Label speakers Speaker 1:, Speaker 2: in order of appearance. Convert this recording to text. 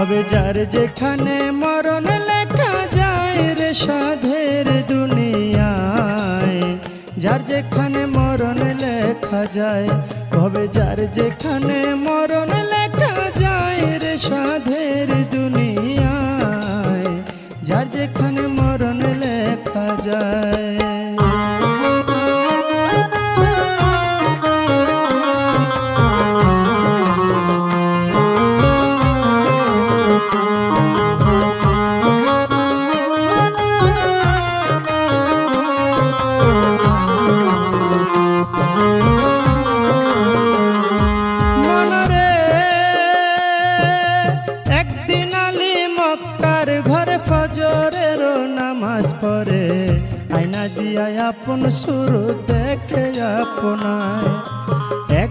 Speaker 1: ভবে যার যেখানে মরণ লেখা যায় রে সাধের দুনিয়ায়, যার যেখানে মরণ লেখা যায়, ভবে যার যেখানে মরণ লেখা যায় রে সাধের দুনিয়ায়, যার যেখানে মরণ লেখা যায়। নামাজ পড়ে আয়না দিয়া আপন সুর দেখে আপনায়,